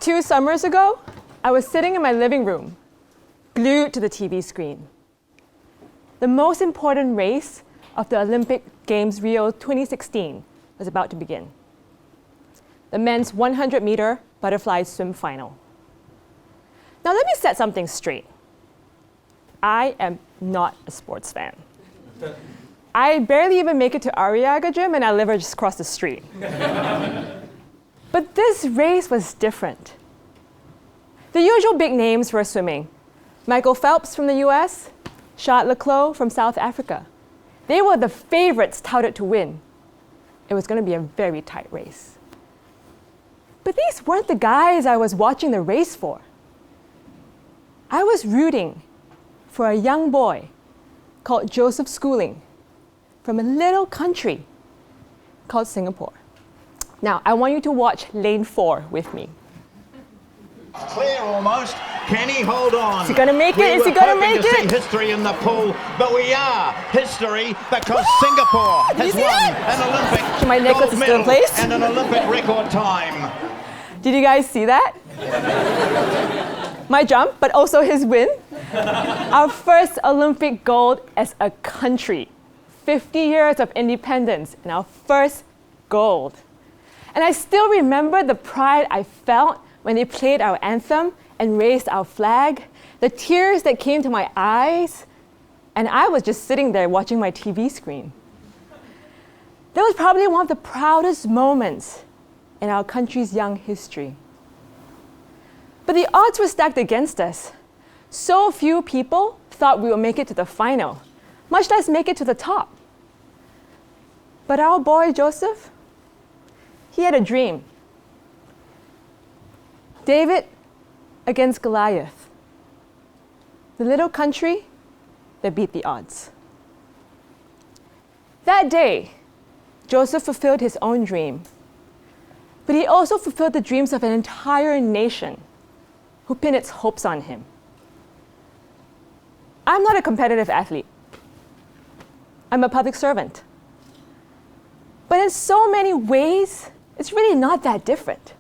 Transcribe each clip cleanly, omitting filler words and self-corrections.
2 summers ago, I was sitting in my living room, glued to the TV screen. The most important race of the Olympic Games Rio 2016 was about to begin. The men's 100-meter butterfly swim final. Now let me set something straight. I am not a sports fan. I barely even make it to Arriaga Gym, and I live just across the street. But this race was different. The usual big names were swimming. Michael Phelps from the US, Charles Leclerc from South Africa. They were the favorites touted to win. It was going to be a very tight race. But these weren't the guys I was watching the race for. I was rooting for a young boy called Joseph Schooling from a little country called Singapore. Now, I want you to watch lane 4 with me. Clear almost. Can he hold on? Is he going to make it? Is he going to make it? We were hoping to see history in the pool, but we are history because Singapore has won an Olympic my necklace gold is still in medal place? and an Olympic record time. Did you guys see that? My jump, but also his win. Our first Olympic gold as a country. 50 years of independence and our first gold. And I still remember the pride I felt when they played our anthem and raised our flag, the tears that came to my eyes, and I was just sitting there watching my TV screen. That was probably one of the proudest moments in our country's young history. But the odds were stacked against us. So few people thought we would make it to the final, much less make it to the top. But our boy Joseph, he had a dream. David against Goliath. The little country that beat the odds. That day, Joseph fulfilled his own dream, but he also fulfilled the dreams of an entire nation who pinned its hopes on him. I'm not a competitive athlete. I'm a public servant. But in so many ways, it's really not that different.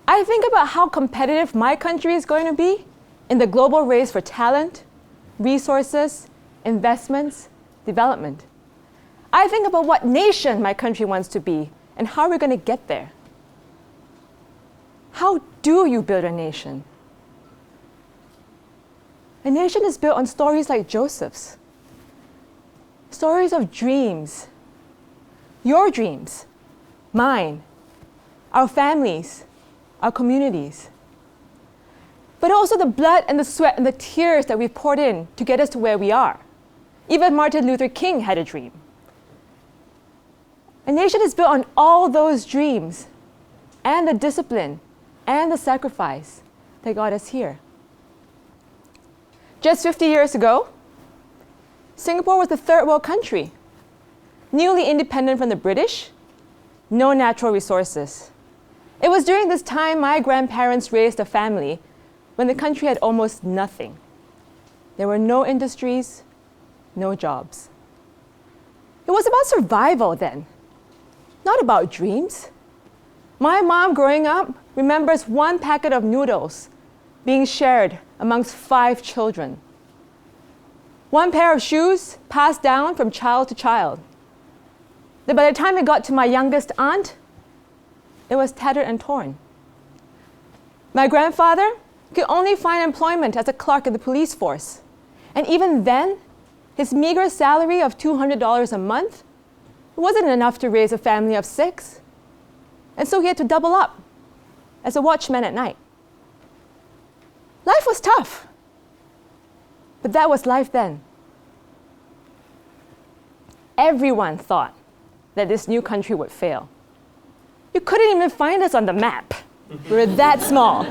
I think about how competitive my country is going to be in the global race for talent, resources, investments, development. I think about what nation my country wants to be and how we're going to get there. How do you build a nation? A nation is built on stories like Joseph's. Stories of dreams. Your dreams, mine, our families, our communities. But also the blood and the sweat and the tears that we've poured in to get us to where we are. Even Martin Luther King had a dream. A nation is built on all those dreams and the discipline and the sacrifice that got us here. Just 50 years ago, Singapore was the third world country, newly independent from the British, no natural resources. It was during this time my grandparents raised a family when the country had almost nothing. There were no industries, no jobs. It was about survival then, not about dreams. My mom growing up remembers one packet of noodles being shared amongst 5 children. One pair of shoes passed down from child to child. That by the time it got to my youngest aunt, it was tattered and torn. My grandfather could only find employment as a clerk in the police force. And even then, his meager salary of $200 a month wasn't enough to raise a family of 6. And so he had to double up as a watchman at night. Life was tough, but that was life then. Everyone thought that this new country would fail. You couldn't even find us on the map. We were that small.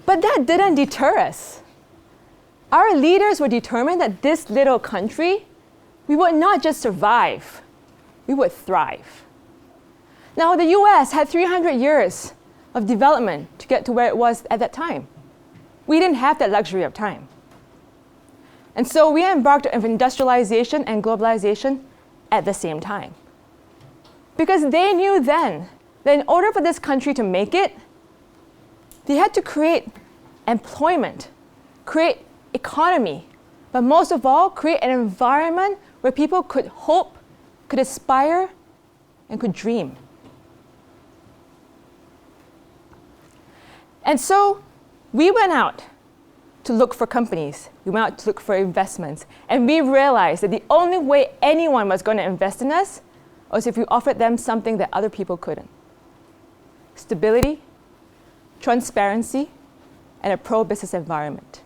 But that didn't deter us. Our leaders were determined that this little country, we would not just survive, we would thrive. Now, the US had 300 years of development to get to where it was at that time. We didn't have that luxury of time. And so we embarked on industrialization and globalization at the same time. Because they knew then that in order for this country to make it, they had to create employment, create economy, but most of all, create an environment where people could hope, could aspire, and could dream. And so we went out to look for companies. We went out to look for investments. And we realized that the only way anyone was going to invest in us was if we offered them something that other people couldn't. Stability, transparency, and a pro-business environment.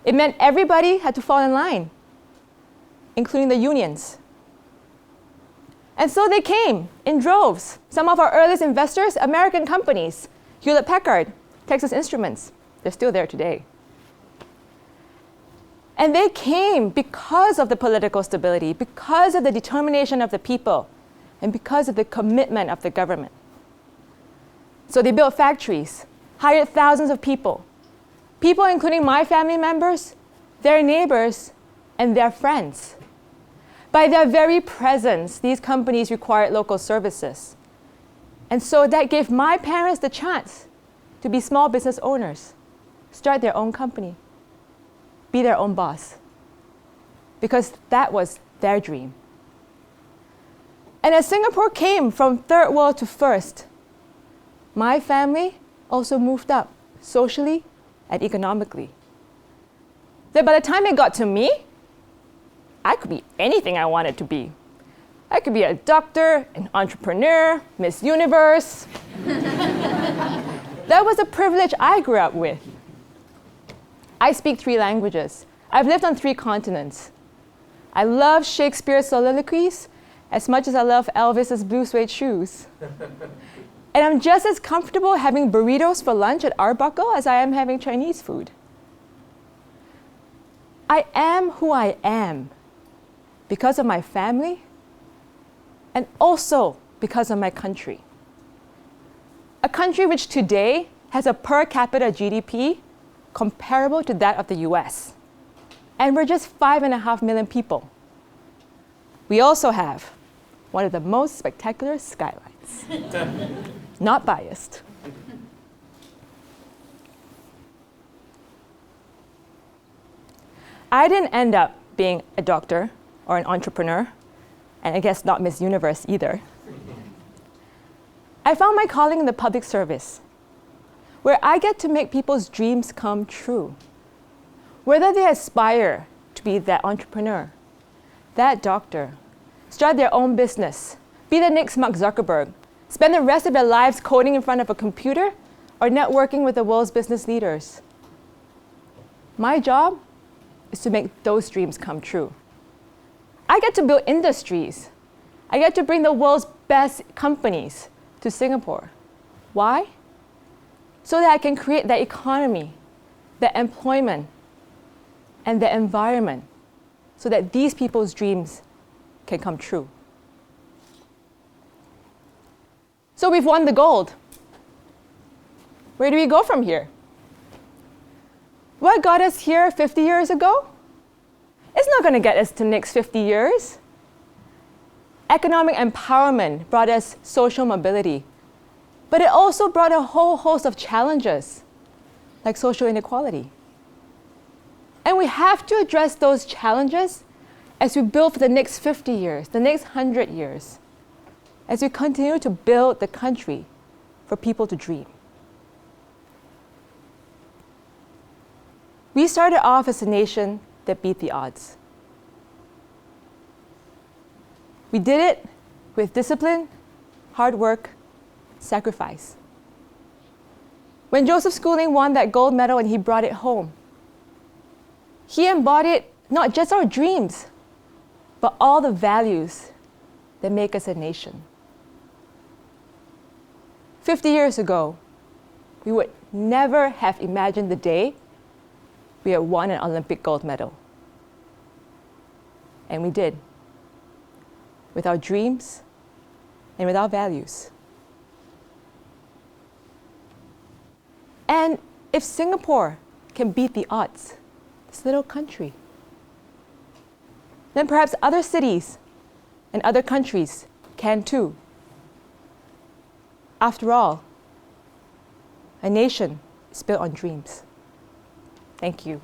It meant everybody had to fall in line, including the unions. And so they came in droves. Some of our earliest investors, American companies, Hewlett-Packard, Texas Instruments, they're still there today. And they came because of the political stability, because of the determination of the people, and because of the commitment of the government. So they built factories, hired thousands of people, people including my family members, their neighbors, and their friends. By their very presence, these companies required local services. And so that gave my parents the chance to be small business owners, start their own company, be their own boss, because that was their dream. And as Singapore came from third world to first, my family also moved up socially and economically. That by the time it got to me, I could be anything I wanted to be. I could be a doctor, an entrepreneur, Miss Universe. That was a privilege I grew up with. I speak 3 languages. I've lived on 3 continents. I love Shakespeare's soliloquies as much as I love Elvis's blue suede shoes. And I'm just as comfortable having burritos for lunch at Arbuckle as I am having Chinese food. I am who I am because of my family and also because of my country. A country which today has a per capita GDP comparable to that of the US. And we're just 5.5 million people. We also have one of the most spectacular skylines. Not biased. I didn't end up being a doctor or an entrepreneur, and I guess not Miss Universe either. I found my calling in the public service, where I get to make people's dreams come true. Whether they aspire to be that entrepreneur, that doctor, start their own business, be the next Mark Zuckerberg, spend the rest of their lives coding in front of a computer, or networking with the world's business leaders. My job is to make those dreams come true. I get to build industries. I get to bring the world's best companies to Singapore. Why? So that I can create the economy, the employment, and the environment so that these people's dreams can come true. So we've won the gold. Where do we go from here? What got us here 50 years ago? It's not going to get us to the next 50 years. Economic empowerment brought us social mobility, but it also brought a whole host of challenges, like social inequality. And we have to address those challenges as we build for the next 50 years, the next 100 years, as we continue to build the country for people to dream. We started off as a nation that beat the odds. We did it with discipline, hard work, sacrifice. When Joseph Schooling won that gold medal and he brought it home, he embodied not just our dreams, but all the values that make us a nation. 50 years ago, we would never have imagined the day we had won an Olympic gold medal. And we did, with our dreams and with our values. And if Singapore can beat the odds, this little country, then perhaps other cities and other countries can too. After all, a nation is built on dreams. Thank you.